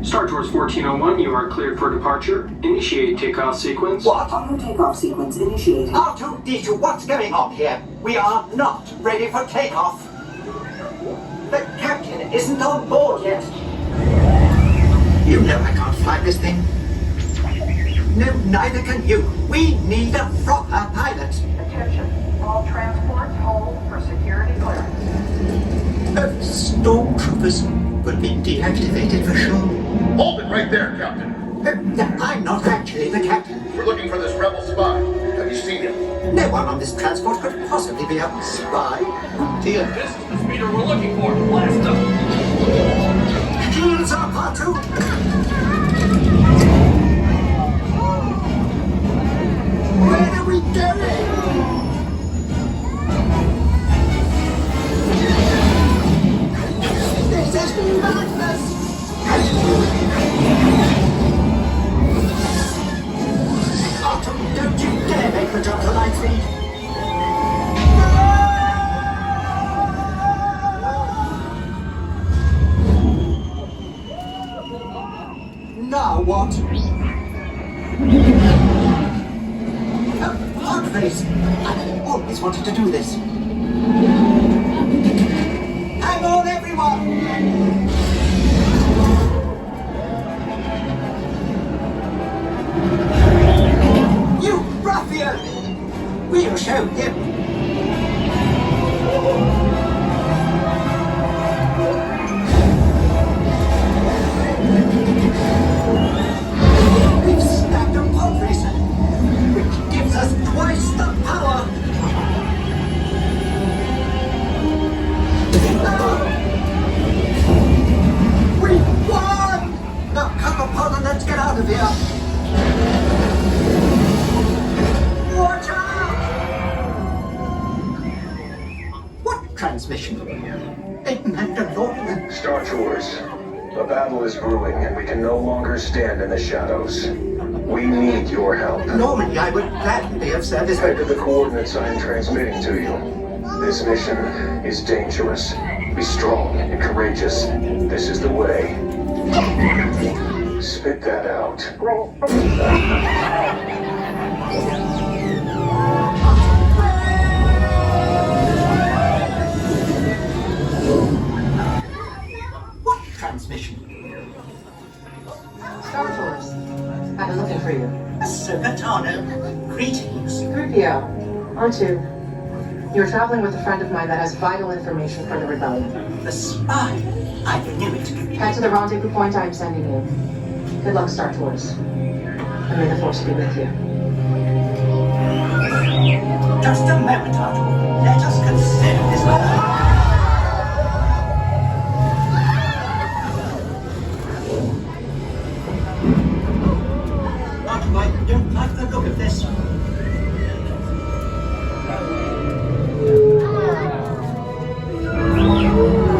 Star Tours 1401, you are cleared for departure. Initiate takeoff sequence. What? Auto takeoff sequence initiated. R2-D2, what's going on here? We are not ready for takeoff. The captain isn't on board yet. You know I can't fly this thing. No, neither can you. We need a proper pilot. Attention. All transports hold for security clearance. Stormtroopers will be deactivated for sure. Hold it right there, Captain. I'm not actually the captain. We're looking for this rebel spy. Have you seen him? No one on this transport could possibly be a spy. Oh dear. This is the speeder we're looking for. Blast him! Shields up, R2! Where are we going? This is madness! R2, don't you dare make the jump to light speed! Now what? Hot face! I always wanted to do this. Hang on, everyone! You ruffian! We'll show him! We've snapped a pod racer, which gives us twice the power! We won! Now cut the pod and let's get out of here! Watch out! What transmission? A Mandalorian? Star Tours. A battle is brewing and we can no longer stand in the shadows. We need your help. Normally I would gladly be of service, Head but to the coordinates I am transmitting to you. This mission is dangerous. Be strong and courageous. This is the way. Spit that out. what transmission? Star Tours. I've been looking for you. Ahsoka Tano, greetings. Rupio. R2. You're traveling with a friend of mine that has vital information for the rebellion. The spy. I knew it. Head to the rendezvous point I'm sending you. Good luck, Star Tours. And may the Force be with you. Just a moment, Arthur. Let us consider this matter. Arthur, I don't like the look of this.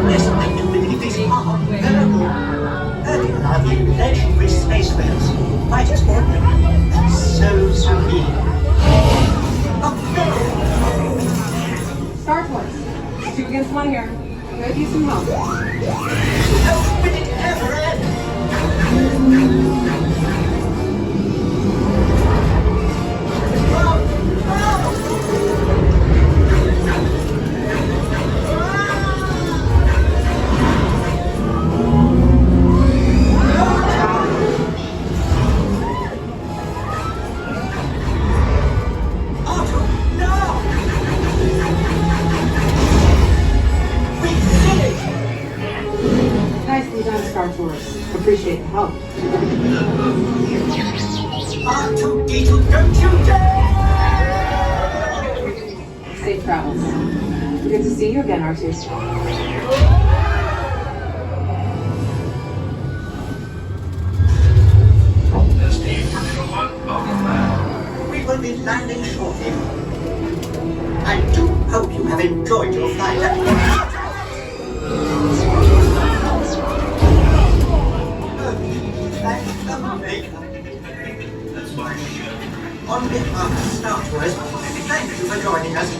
Yes, I do believe these are terrible. Earlier are the legendary space whales. Quite extraordinary. And so serene. Star Tours. 2 against 1 here. Could use some help. How will it ever end? Nicely done, Star Tours. Appreciate the help. R2-D2, don't you dare! Safe travels. Good to see you again, R2. We will be landing shortly. I do hope you have enjoyed your flight. Thank the Maker. On behalf of Star Tours, thank you for joining us.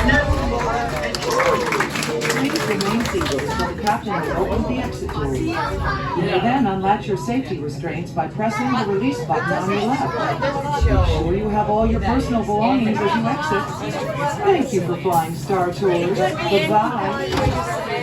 No more Please remain seated until the captain has opened the exit door. You may then unlatch your safety restraints by pressing the release button on your left. Be sure you have all your personal belongings as you exit. Thank you for flying Star Tours. Goodbye.